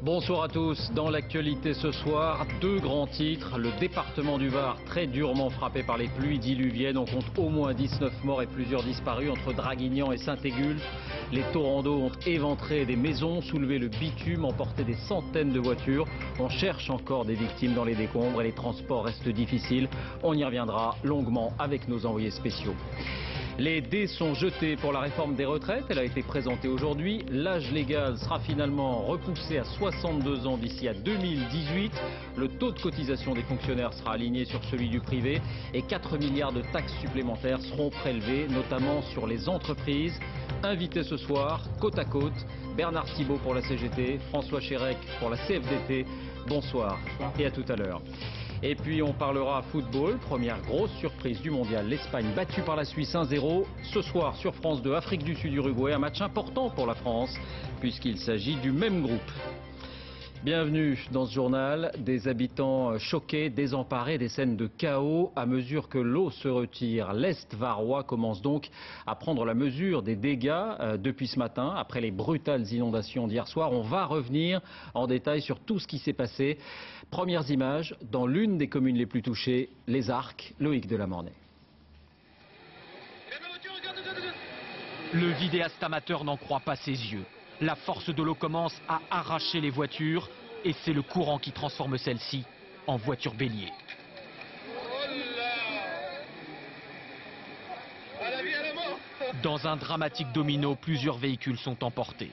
Bonsoir à tous. Dans l'actualité ce soir, deux grands titres. Le département du Var, très durement frappé par les pluies diluviennes. On compte au moins 19 morts et plusieurs disparus entre Draguignan et Saint-Égulphe. Les torrents d'eau ont éventré des maisons, soulevé le bitume, emporté des centaines de voitures. On cherche encore des victimes dans les décombres et les transports restent difficiles. On y reviendra longuement avec nos envoyés spéciaux. Les dés sont jetés pour la réforme des retraites. Elle a été présentée aujourd'hui. L'âge légal sera finalement repoussé à 62 ans d'ici à 2018. Le taux de cotisation des fonctionnaires sera aligné sur celui du privé. Et 4 milliards de taxes supplémentaires seront prélevées, notamment sur les entreprises. Invités ce soir, côte à côte, Bernard Thibault pour la CGT, François Chérec pour la CFDT. Bonsoir et à tout à l'heure. Et puis on parlera football, première grosse surprise du mondial, l'Espagne battue par la Suisse 1-0. Ce soir sur France 2, Afrique du Sud, Uruguay, un match important pour la France puisqu'il s'agit du même groupe. Bienvenue dans ce journal, des habitants choqués, désemparés, des scènes de chaos à mesure que l'eau se retire. L'Est varois commence donc à prendre la mesure des dégâts depuis ce matin, après les brutales inondations d'hier soir. On va revenir en détail sur tout ce qui s'est passé. Premières images dans l'une des communes les plus touchées, les Arcs, Loïc Delamornay. Le vidéaste amateur n'en croit pas ses yeux. La force de l'eau commence à arracher les voitures et c'est le courant qui transforme celles-ci en voitures béliers. Dans un dramatique domino, plusieurs véhicules sont emportés.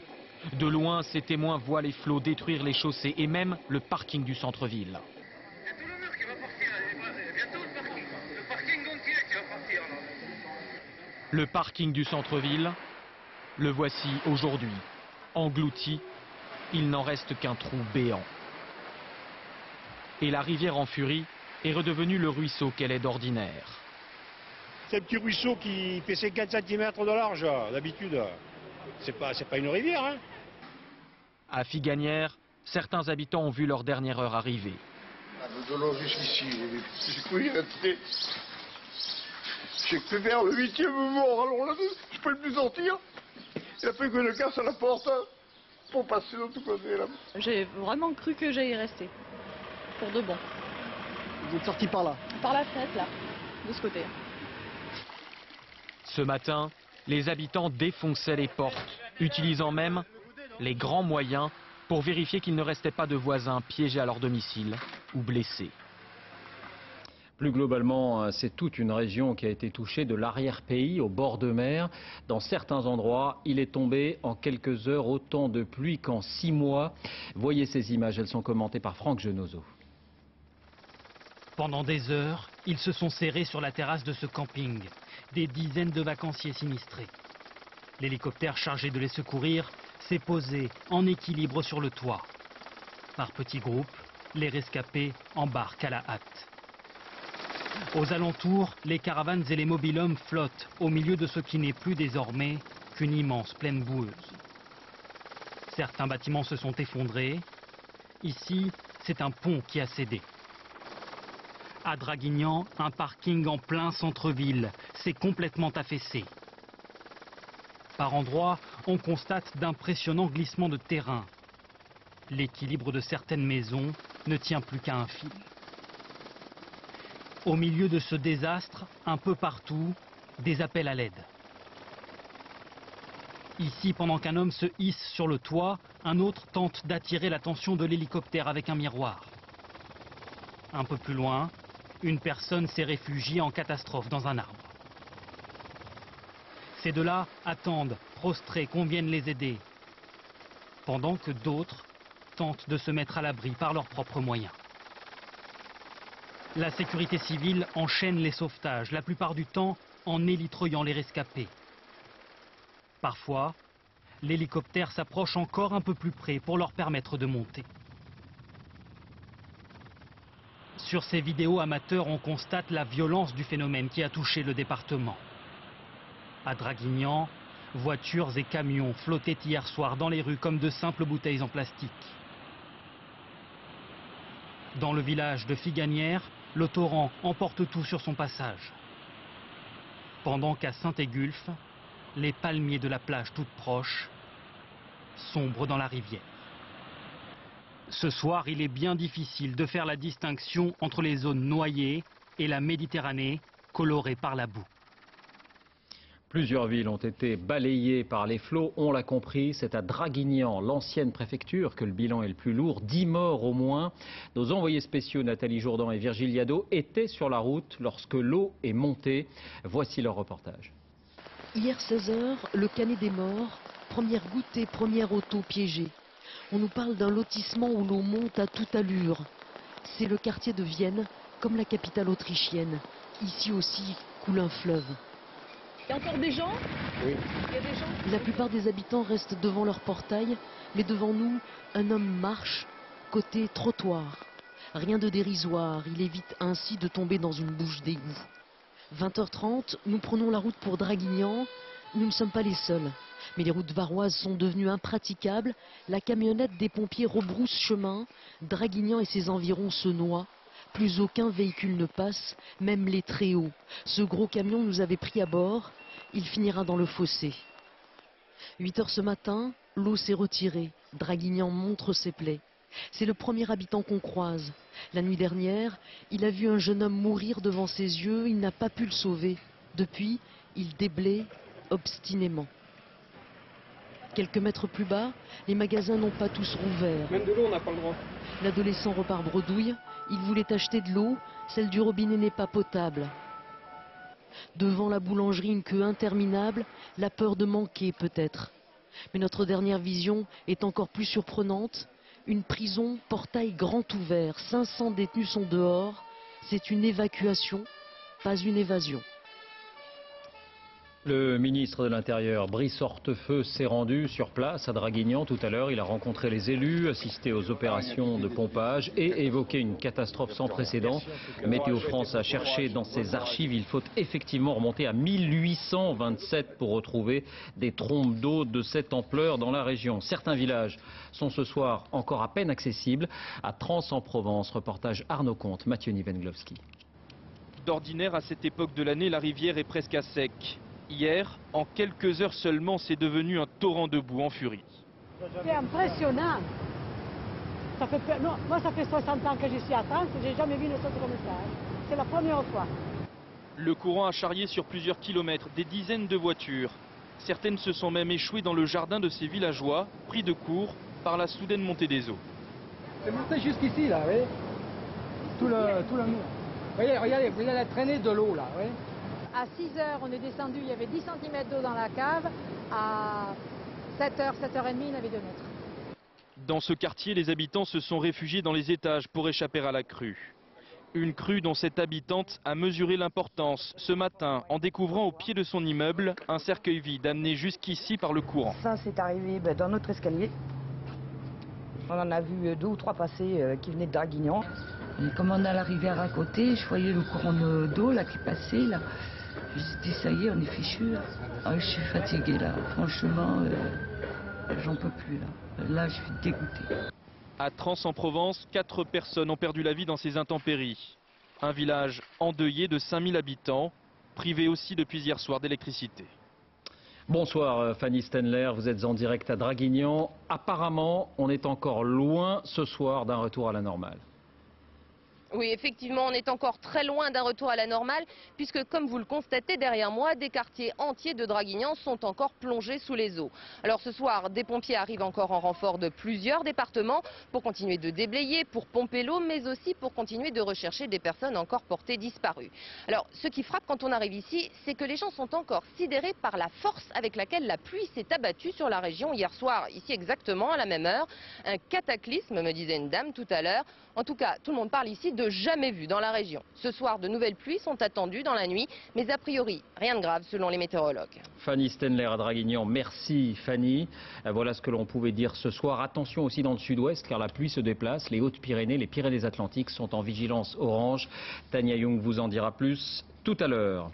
De loin, ces témoins voient les flots détruire les chaussées et même le parking du centre-ville. Le parking du centre-ville, le voici aujourd'hui. Englouti, il n'en reste qu'un trou béant. Et la rivière en furie est redevenue le ruisseau qu'elle est d'ordinaire. C'est un petit ruisseau qui fait 50 cm de large, d'habitude. C'est pas une rivière, hein. À Figanières, certains habitants ont vu leur dernière heure arriver. De l'eau jusqu'ici, j'ai cru y rester. J'ai fait faire le 8e mort, alors là, je peux plus sortir. Il a fait que je casse à la porte pour passer de l'autre côté là. J'ai vraiment cru que j'allais y rester, pour de bon. Vous êtes sorti par là? Par la fenêtre là, de ce côté. Ce matin, les habitants défonçaient les portes, utilisant même les grands moyens pour vérifier qu'il ne restait pas de voisins piégés à leur domicile ou blessés. Plus globalement, c'est toute une région qui a été touchée, de l'arrière-pays au bord de mer. Dans certains endroits, il est tombé en quelques heures autant de pluie qu'en 6 mois. Voyez ces images, elles sont commentées par Franck Genozo. Pendant des heures, ils se sont serrés sur la terrasse de ce camping. Des dizaines de vacanciers sinistrés. L'hélicoptère chargé de les secourir s'est posé en équilibre sur le toit. Par petits groupes, les rescapés embarquent à la hâte. Aux alentours, les caravanes et les mobil-hommes flottent au milieu de ce qui n'est plus désormais qu'une immense plaine boueuse. Certains bâtiments se sont effondrés. Ici, c'est un pont qui a cédé. À Draguignan, un parking en plein centre-ville s'est complètement affaissé. Par endroits, on constate d'impressionnants glissements de terrain. L'équilibre de certaines maisons ne tient plus qu'à un fil. Au milieu de ce désastre, un peu partout, des appels à l'aide. Ici, pendant qu'un homme se hisse sur le toit, un autre tente d'attirer l'attention de l'hélicoptère avec un miroir. Un peu plus loin, une personne s'est réfugiée en catastrophe dans un arbre. Ces deux-là attendent, prostrés, qu'on vienne les aider, pendant que d'autres tentent de se mettre à l'abri par leurs propres moyens. La sécurité civile enchaîne les sauvetages, la plupart du temps en élitreillant les rescapés. Parfois, l'hélicoptère s'approche encore un peu plus près pour leur permettre de monter. Sur ces vidéos amateurs, on constate la violence du phénomène qui a touché le département. À Draguignan, voitures et camions flottaient hier soir dans les rues comme de simples bouteilles en plastique. Dans le village de Figanières, le torrent emporte tout sur son passage. Pendant qu'à Saint-Égulphe, les palmiers de la plage toute proche sombrent dans la rivière. Ce soir, il est bien difficile de faire la distinction entre les zones noyées et la Méditerranée, colorée par la boue. Plusieurs villes ont été balayées par les flots, on l'a compris, c'est à Draguignan, l'ancienne préfecture, que le bilan est le plus lourd, 10 morts au moins. Nos envoyés spéciaux Nathalie Jourdan et Virgile Yadot étaient sur la route lorsque l'eau est montée. Voici leur reportage. Hier 16h, le Canet des Morts, première goutte et première auto piégée. On nous parle d'un lotissement où l'eau monte à toute allure. C'est le quartier de Vienne, comme la capitale autrichienne. Ici aussi coule un fleuve. Il y a encore des gens? Oui. Il y a des gens? La plupart des habitants restent devant leur portail, mais devant nous, un homme marche, côté trottoir. Rien de dérisoire, il évite ainsi de tomber dans une bouche d'égout. 20h30, nous prenons la route pour Draguignan. Nous ne sommes pas les seuls. Mais les routes varoises sont devenues impraticables. La camionnette des pompiers rebrousse chemin. Draguignan et ses environs se noient. Plus aucun véhicule ne passe, même les très hauts. Ce gros camion nous avait pris à bord. Il finira dans le fossé. 8h ce matin, l'eau s'est retirée. Draguignan montre ses plaies. C'est le premier habitant qu'on croise. La nuit dernière, il a vu un jeune homme mourir devant ses yeux. Il n'a pas pu le sauver. Depuis, il déblaye obstinément. Quelques mètres plus bas, les magasins n'ont pas tous rouvert. Même de l'eau, on n'a pas le droit. L'adolescent repart bredouille. Il voulait acheter de l'eau. Celle du robinet n'est pas potable. Devant la boulangerie, une queue interminable. La peur de manquer peut-être. Mais notre dernière vision est encore plus surprenante. Une prison, portail grand ouvert. 500 détenus sont dehors. C'est une évacuation, pas une évasion. Le ministre de l'Intérieur, Brice Hortefeux, s'est rendu sur place à Draguignan tout à l'heure. Il a rencontré les élus, assisté aux opérations de pompage et évoqué une catastrophe sans précédent. Météo France a cherché dans ses archives. Il faut effectivement remonter à 1827 pour retrouver des trompes d'eau de cette ampleur dans la région. Certains villages sont ce soir encore à peine accessibles. À Trans-en-Provence, reportage Arnaud Comte, Mathieu Nivenglowski. D'ordinaire, à cette époque de l'année, la rivière est presque à sec. Hier, en quelques heures seulement, c'est devenu un torrent de boue en furie. C'est impressionnant. Moi, ça fait 60 ans que je suis à Trans, j'ai jamais vu une chose comme ça. C'est la première fois. Le courant a charrié sur plusieurs kilomètres des dizaines de voitures. Certaines se sont même échouées dans le jardin de ces villageois, pris de court par la soudaine montée des eaux. C'est monté jusqu'ici, là, oui. Tout le mur. Regardez, vous avez la traînée de l'eau, là, oui. À 6h, on est descendu, il y avait 10 cm d'eau dans la cave. À 7h, 7h30, il y en avait 2 mètres. Dans ce quartier, les habitants se sont réfugiés dans les étages pour échapper à la crue. Une crue dont cette habitante a mesuré l'importance ce matin en découvrant au pied de son immeuble un cercueil vide amené jusqu'ici par le courant. Ça, c'est arrivé dans notre escalier. On en a vu 2 ou 3 passer qui venaient de Draguignan. Et comme on a la rivière à côté, je voyais le courant d'eau là qui passait là. Je me suis dit ça y est, on est fichu là. Ah, je suis fatiguée là, franchement, j'en peux plus là. Là, je suis dégoûtée. À Trans-en-Provence, 4 personnes ont perdu la vie dans ces intempéries. Un village endeuillé de 5000 habitants, privé aussi depuis hier soir d'électricité. Bonsoir Fanny Stenler, vous êtes en direct à Draguignan. Apparemment, on est encore loin ce soir d'un retour à la normale. Oui, effectivement, on est encore très loin d'un retour à la normale, puisque comme vous le constatez derrière moi, des quartiers entiers de Draguignan sont encore plongés sous les eaux. Alors ce soir, des pompiers arrivent encore en renfort de plusieurs départements pour continuer de déblayer, pour pomper l'eau, mais aussi pour continuer de rechercher des personnes encore portées disparues. Alors ce qui frappe quand on arrive ici, c'est que les gens sont encore sidérés par la force avec laquelle la pluie s'est abattue sur la région hier soir, ici exactement à la même heure. Un cataclysme, me disait une dame tout à l'heure. En tout cas, tout le monde parle ici de jamais vu dans la région. Ce soir, de nouvelles pluies sont attendues dans la nuit, mais a priori, rien de grave selon les météorologues. Fanny Stenler à Draguignan, merci Fanny. Voilà ce que l'on pouvait dire ce soir. Attention aussi dans le sud-ouest car la pluie se déplace. Les Hautes-Pyrénées, les Pyrénées-Atlantiques sont en vigilance orange. Tania Young vous en dira plus tout à l'heure.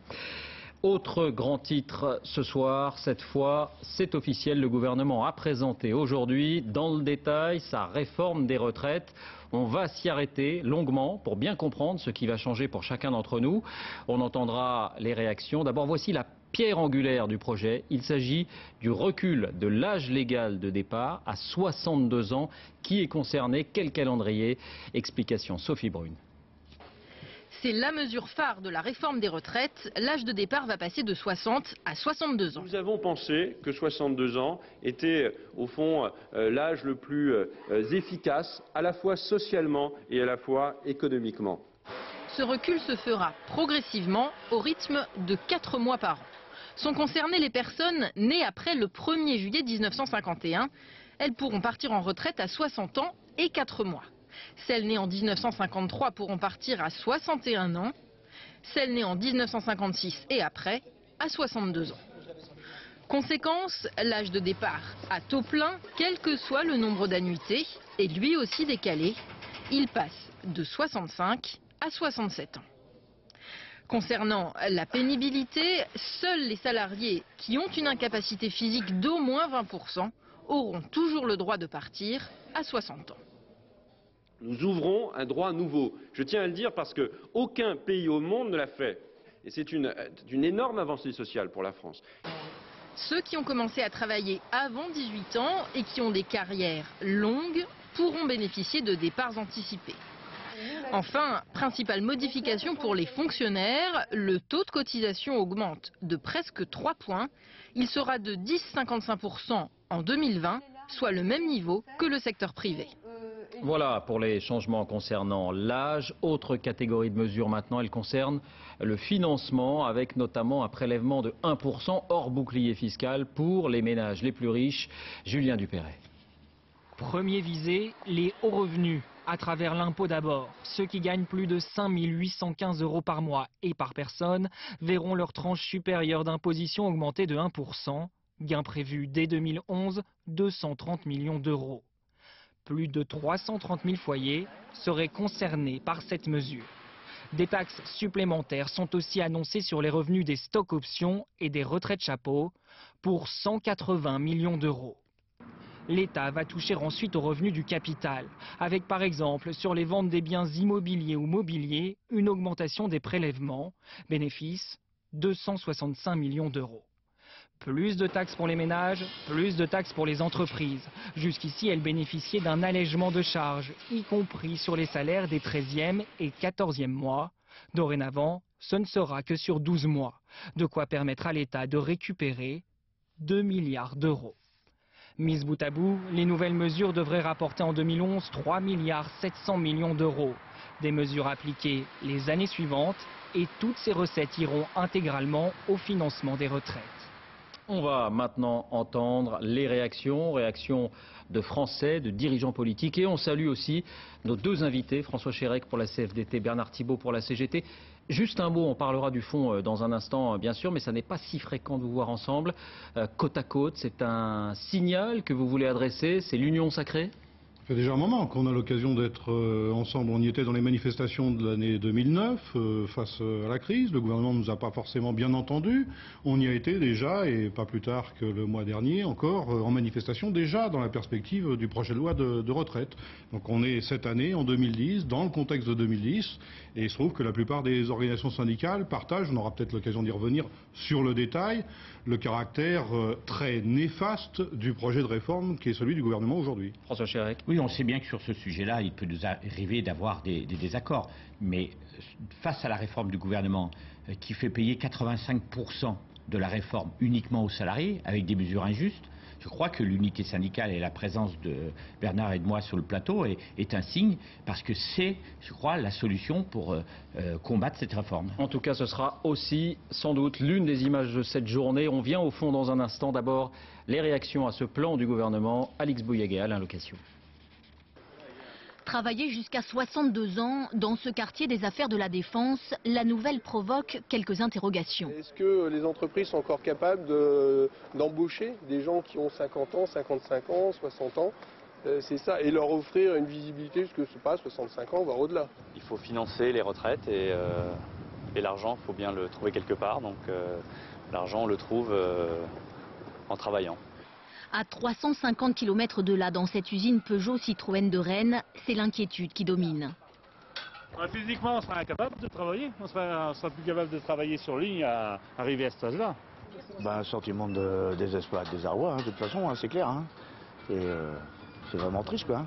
Autre grand titre ce soir, cette fois, c'est officiel, le gouvernement a présenté aujourd'hui, dans le détail, sa réforme des retraites. On va s'y arrêter longuement pour bien comprendre ce qui va changer pour chacun d'entre nous. On entendra les réactions. D'abord, voici la Pierre angulaire du projet, il s'agit du recul de l'âge légal de départ à 62 ans. Qui est concerné? Quel calendrier? Explication Sophie Brune. C'est la mesure phare de la réforme des retraites. L'âge de départ va passer de 60 à 62 ans. Nous avons pensé que 62 ans était au fond l'âge le plus efficace, à la fois socialement et à la fois économiquement. Ce recul se fera progressivement au rythme de 4 mois par an. Sont concernées les personnes nées après le 1er juillet 1951. Elles pourront partir en retraite à 60 ans et 4 mois. Celles nées en 1953 pourront partir à 61 ans. Celles nées en 1956 et après à 62 ans. Conséquence, l'âge de départ à taux plein, quel que soit le nombre d'annuités, est lui aussi décalé. Il passe de 65 à 67 ans. Concernant la pénibilité, seuls les salariés qui ont une incapacité physique d'au moins 20% auront toujours le droit de partir à 60 ans. Nous ouvrons un droit nouveau. Je tiens à le dire parce qu'aucun pays au monde ne l'a fait. Et c'est une énorme avancée sociale pour la France. Ceux qui ont commencé à travailler avant 18 ans et qui ont des carrières longues pourront bénéficier de départs anticipés. Enfin, principale modification pour les fonctionnaires, le taux de cotisation augmente de presque 3 points. Il sera de 10,55% en 2020, soit le même niveau que le secteur privé. Voilà pour les changements concernant l'âge. Autre catégorie de mesures maintenant, elle concerne le financement avec notamment un prélèvement de 1% hors bouclier fiscal pour les ménages les plus riches. Julien Dupéret. Premier visé, les hauts revenus à travers l'impôt d'abord. Ceux qui gagnent plus de 5 815 € par mois et par personne verront leur tranche supérieure d'imposition augmenter de 1%. Gain prévu dès 2011, 230 millions d'euros. Plus de 330 000 foyers seraient concernés par cette mesure. Des taxes supplémentaires sont aussi annoncées sur les revenus des stocks options et des retraites chapeaux pour 180 millions d'euros. L'État va toucher ensuite aux revenus du capital, avec par exemple sur les ventes des biens immobiliers ou mobiliers, une augmentation des prélèvements, bénéfice 265 millions d'euros. Plus de taxes pour les ménages, plus de taxes pour les entreprises. Jusqu'ici, elles bénéficiaient d'un allègement de charges, y compris sur les salaires des 13e et 14e mois. Dorénavant, ce ne sera que sur 12 mois, de quoi permettre à l'État de récupérer 2 milliards d'euros. Mises bout à bout, les nouvelles mesures devraient rapporter en 2011 3 milliards 700 millions d'euros. Des mesures appliquées les années suivantes et toutes ces recettes iront intégralement au financement des retraites. On va maintenant entendre les réactions de Français, de dirigeants politiques. Et on salue aussi nos deux invités, François Chérec pour la CFDT, Bernard Thibault pour la CGT. Juste un mot, on parlera du fond dans un instant bien sûr, mais ça n'est pas si fréquent de vous voir ensemble. Côte à côte, c'est un signal que vous voulez adresser, c'est l'union sacrée ? Ça fait déjà un moment qu'on a l'occasion d'être ensemble. On y était dans les manifestations de l'année 2009 face à la crise. Le gouvernement ne nous a pas forcément bien entendus. On y a été déjà, et pas plus tard que le mois dernier, encore en manifestation, déjà dans la perspective du projet de loi de retraite. Donc on est cette année, en 2010, dans le contexte de 2010, et il se trouve que la plupart des organisations syndicales partagent, on aura peut-être l'occasion d'y revenir sur le détail, le caractère très néfaste du projet de réforme qui est celui du gouvernement aujourd'hui. François Chérec. Oui, on sait bien que sur ce sujet-là, il peut nous arriver d'avoir des désaccords. Mais face à la réforme du gouvernement qui fait payer 85% de la réforme uniquement aux salariés, avec des mesures injustes, je crois que l'unité syndicale et la présence de Bernard et de moi sur le plateau est un signe, parce que c'est, je crois, la solution pour combattre cette réforme. En tout cas, ce sera aussi sans doute l'une des images de cette journée. On vient au fond dans un instant. D'abord, les réactions à ce plan du gouvernement. Alix Bouyaguet, Alain Location. Travailler jusqu'à 62 ans dans ce quartier des affaires de la Défense, la nouvelle provoque quelques interrogations. Est-ce que les entreprises sont encore capables d'embaucher des gens qui ont 50 ans, 55 ans, 60 ans? C'est ça, et leur offrir une visibilité jusqu'à, je sais pas, 65 ans, voire au-delà. Il faut financer les retraites et l'argent, il faut bien le trouver quelque part. Donc l'argent, on le trouve en travaillant. À 350 km de là, dans cette usine Peugeot Citroën de Rennes, c'est l'inquiétude qui domine. Physiquement, on sera incapable de travailler. On sera plus capable de travailler sur ligne à arriver à cet âge-là. Un sentiment de désespoir, de désarroi, de toute façon, c'est clair. Et c'est vraiment triste, quoi.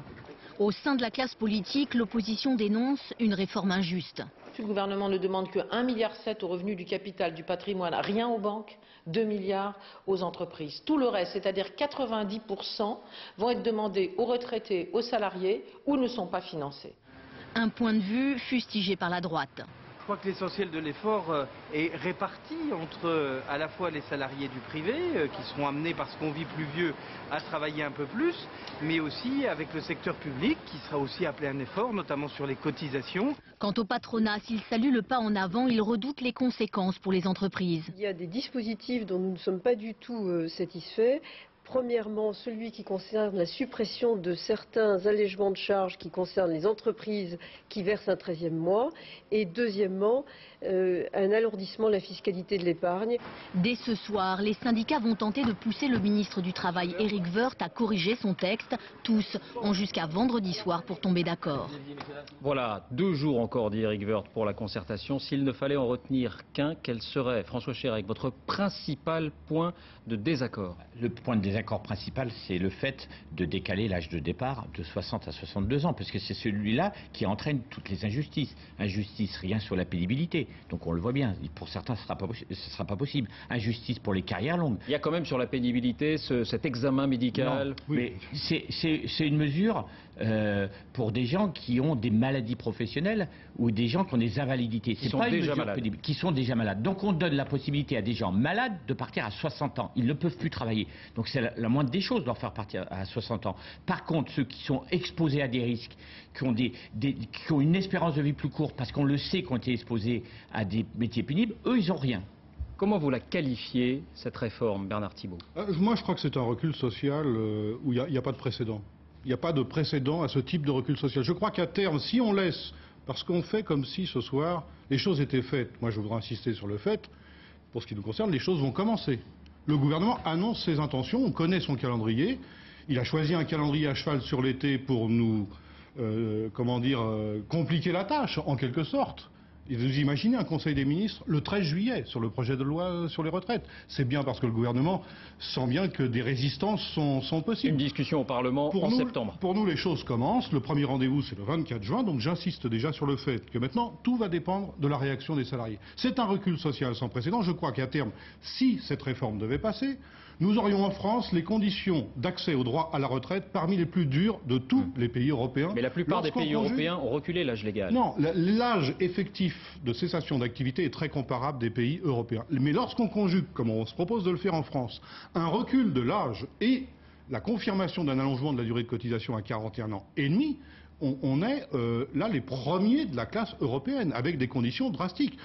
Au sein de la classe politique, l'opposition dénonce une réforme injuste. Le gouvernement ne demande que 1,7 milliard aux revenus du capital, du patrimoine, rien aux banques, 2 milliards aux entreprises. Tout le reste, c'est-à-dire 90%, vont être demandés aux retraités, aux salariés ou ne sont pas financés. Un point de vue fustigé par la droite. Je crois que l'essentiel de l'effort est réparti entre à la fois les salariés du privé, qui seront amenés parce qu'on vit plus vieux à travailler un peu plus, mais aussi avec le secteur public qui sera aussi appelé à un effort, notamment sur les cotisations. Quant au patronat, s'il salue le pas en avant, il redoute les conséquences pour les entreprises. Il y a des dispositifs dont nous ne sommes pas du tout satisfaits. Premièrement, celui qui concerne la suppression de certains allègements de charges qui concernent les entreprises qui versent un 13e mois. Et deuxièmement, un alourdissement de la fiscalité de l'épargne. Dès ce soir, les syndicats vont tenter de pousser le ministre du Travail, Éric Woerth, à corriger son texte. Tous ont jusqu'à vendredi soir pour tomber d'accord. Voilà, 2 jours encore, dit Éric Woerth, pour la concertation. S'il ne fallait en retenir qu'un, quel serait, François Chérèque, votre principal point de désaccord? Le point de désaccord principal, c'est le fait de décaler l'âge de départ de 60 à 62 ans, parce que c'est celui-là qui entraîne toutes les injustices. Injustice, rien sur la pénibilité. Donc on le voit bien, pour certains ce ne sera pas possible. Injustice pour les carrières longues. Il y a quand même sur la pénibilité cet examen médical. Non, oui. Mais c'est une mesure pour des gens qui ont des maladies professionnelles ou des gens qui ont des invalidités. Qui sont déjà malades. Qui sont déjà malades. Donc on donne la possibilité à des gens malades de partir à 60 ans. Ils ne peuvent plus travailler. Donc c'est la moindre des choses de leur faire partir à 60 ans. Par contre, ceux qui sont exposés à des risques, qui ont une espérance de vie plus courte, parce qu'on le sait, qui ont été exposés à des métiers pénibles, eux, ils n'ont rien. Comment vous la qualifiez, cette réforme, Bernard Thibault? Moi, je crois que c'est un recul social où il n'y a pas de précédent. Il n'y a pas de précédent à ce type de recul social. Je crois qu'à terme, si on laisse, parce qu'on fait comme si ce soir, les choses étaient faites. Moi, je voudrais insister sur le fait, pour ce qui nous concerne, les choses vont commencer. Le gouvernement annonce ses intentions, on connaît son calendrier. Il a choisi un calendrier à cheval sur l'été pour nous, compliquer la tâche, en quelque sorte. Et vous imaginez un Conseil des ministres le 13 juillet sur le projet de loi sur les retraites. C'est bien parce que le gouvernement sent bien que des résistances sont possibles. Une discussion au Parlement en septembre. Pour nous, les choses commencent. Le premier rendez-vous, c'est le 24 juin. Donc j'insiste déjà sur le fait que maintenant, tout va dépendre de la réaction des salariés. C'est un recul social sans précédent. Je crois qu'à terme, si cette réforme devait passer, nous aurions en France les conditions d'accès au droit à la retraite parmi les plus dures de tous les pays européens. Mais la plupart des pays européens ont reculé l'âge légal. Non, l'âge effectif de cessation d'activité est très comparable des pays européens. Mais lorsqu'on conjugue, comme on se propose de le faire en France, un recul de l'âge et la confirmation d'un allongement de la durée de cotisation à 41 ans et demi, on est là les premiers de la classe européenne, avec des conditions drastiques.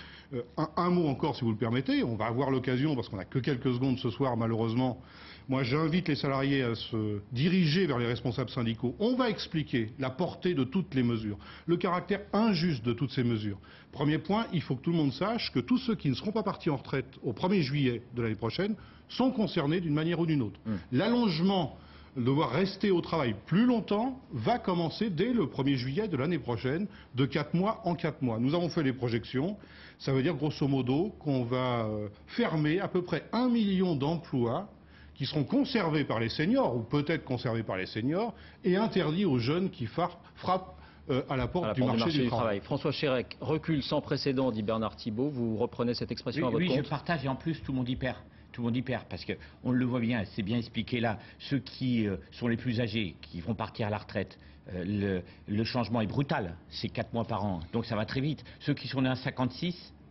Un mot encore, si vous le permettez, on va avoir l'occasion, parce qu'on n'a que quelques secondes ce soir malheureusement, moi j'invite les salariés à se diriger vers les responsables syndicaux. On va expliquer la portée de toutes les mesures, le caractère injuste de toutes ces mesures. Premier point, il faut que tout le monde sache que tous ceux qui ne seront pas partis en retraite au 1er juillet de l'année prochaine sont concernés d'une manière ou d'une autre. L'allongement de devoir rester au travail plus longtemps va commencer dès le 1er juillet de l'année prochaine, de 4 mois en 4 mois. Nous avons fait les projections, ça veut dire grosso modo qu'on va fermer à peu près 1 million d'emplois qui seront conservés par les seniors, ou peut-être conservés par les seniors, et interdits aux jeunes qui frappent à la porte du marché du travail. François Chérèque, recul sans précédent, dit Bernard Thibault, vous reprenez cette expression à votre compte? Oui, je partage, et en plus tout le monde y perd. Tout le monde y perd, parce qu'on le voit bien, c'est bien expliqué là, ceux qui sont les plus âgés, qui vont partir à la retraite, le changement est brutal, c'est 4 mois par an, donc ça va très vite. Ceux qui sont nés en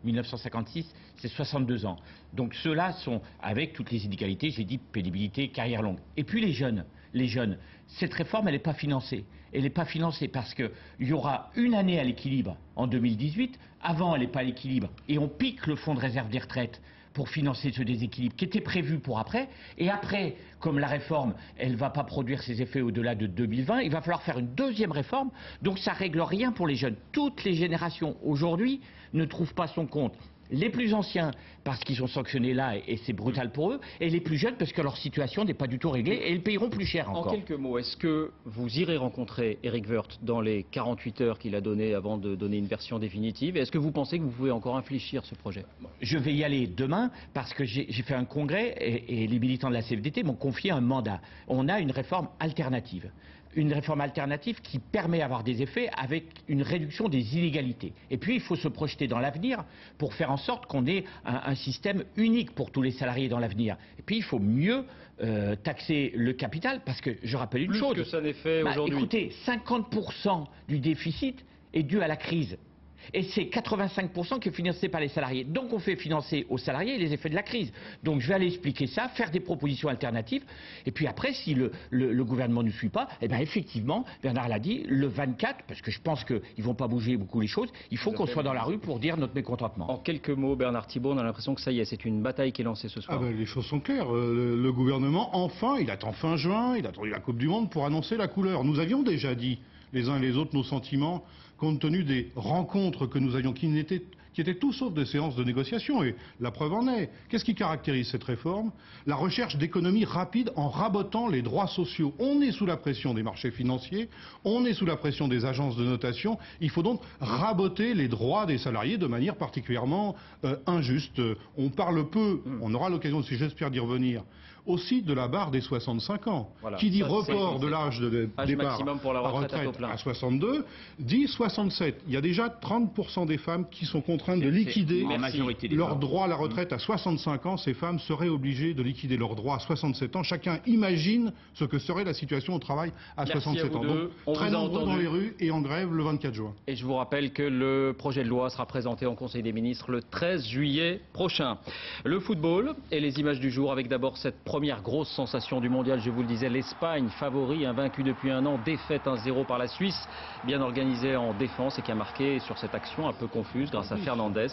1956, c'est 62 ans. Donc ceux-là sont avec toutes les inégalités, j'ai dit pénibilité, carrière longue. Et puis les jeunes, cette réforme, elle n'est pas financée. Elle n'est pas financée parce qu'il y aura une année à l'équilibre en 2018, avant elle n'est pas à l'équilibre, et on pique le fonds de réserve des retraites pour financer ce déséquilibre qui était prévu pour après. Et après, comme la réforme, elle ne va pas produire ses effets au-delà de 2020, il va falloir faire une deuxième réforme. Donc ça ne règle rien pour les jeunes. Toutes les générations aujourd'hui ne trouvent pas son compte. Les plus anciens, parce qu'ils sont sanctionnés là et c'est brutal pour eux, et les plus jeunes, parce que leur situation n'est pas du tout réglée et ils payeront plus cher encore. En quelques mots, est-ce que vous irez rencontrer Éric Woerth dans les 48 heures qu'il a données avant de donner une version définitive? Est-ce que vous pensez que vous pouvez encore infléchir ce projet? Je vais y aller demain parce que j'ai fait un congrès et les militants de la CFDT m'ont confié un mandat. On a une réforme alternative. Une réforme alternative qui permet d'avoir des effets avec une réduction des inégalités. Et puis il faut se projeter dans l'avenir pour faire en sorte qu'on ait un système unique pour tous les salariés dans l'avenir. Et puis il faut mieux taxer le capital parce que je rappelle une chose. Plus que ça n'est fait aujourd'hui. Écoutez, 50% du déficit est dû à la crise. Et c'est 85% qui est financé par les salariés. Donc on fait financer aux salariés les effets de la crise. Donc je vais aller expliquer ça, faire des propositions alternatives. Et puis après, si le gouvernement ne suit pas, eh bien effectivement, Bernard l'a dit, le 24, parce que je pense qu'ils ne vont pas bouger beaucoup les choses, il faut qu'on soit dans la rue pour dire notre mécontentement. En quelques mots, Bernard Thibault, on a l'impression que ça y est, c'est une bataille qui est lancée ce soir. Ah ben, les choses sont claires. Le gouvernement, enfin, il attend fin juin, il a attendu la Coupe du Monde pour annoncer la couleur. Nous avions déjà dit, les uns et les autres, nos sentiments, compte tenu des rencontres que nous avions, qui étaient tout sauf des séances de négociation. Et la preuve en est. Qu'est-ce qui caractérise cette réforme? La recherche d'économies rapides en rabotant les droits sociaux. On est sous la pression des marchés financiers, on est sous la pression des agences de notation. Il faut donc raboter les droits des salariés de manière particulièrement injuste. On parle peu, on aura l'occasion aussi, j'espère, d'y revenir, aussi de la barre des 65 ans. Voilà, qui dit report de l'âge de départ pour la retraite à 62, dit 67. Il y a déjà 30% des femmes qui sont contraintes de liquider leur droit à la retraite à 65 ans. Ces femmes seraient obligées de liquider leur droit à 67 ans. Chacun imagine ce que serait la situation au travail à 67 ans. Donc, très nombreux dans les rues et en grève le 24 juin. Et je vous rappelle que le projet de loi sera présenté en Conseil des ministres le 13 juillet prochain. Le football et les images du jour avec d'abord cette première grosse sensation du mondial, je vous le disais, l'Espagne, favori, invaincu depuis un an, défaite 1-0 par la Suisse, bien organisée en défense et qui a marqué sur cette action un peu confuse grâce à Fernandez.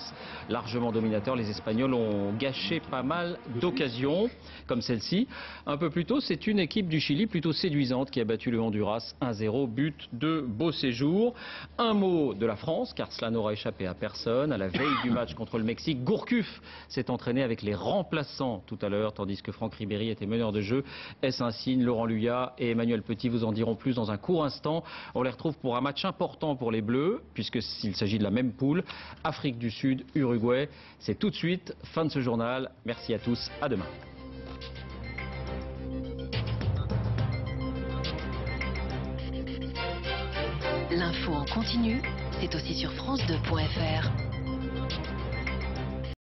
Largement dominateur, les Espagnols ont gâché pas mal d'occasions, comme celle-ci. Un peu plus tôt, c'est une équipe du Chili plutôt séduisante qui a battu le Honduras 1-0, but de Beau Séjour. Un mot de la France, car cela n'aura échappé à personne. À la veille du match contre le Mexique, Gourcuff s'est entraîné avec les remplaçants tout à l'heure, tandis que Franck Ribéry était meneur de jeu. Est-ce un signe? Laurent Luyat et Emmanuel Petit vous en diront plus dans un court instant. On les retrouve pour un match important pour les Bleus, puisque s'il s'agit de la même poule, Afrique du Sud, Uruguay. C'est tout de suite, fin de ce journal. Merci à tous, à demain. L'info en continu, c'est aussi sur France2.fr.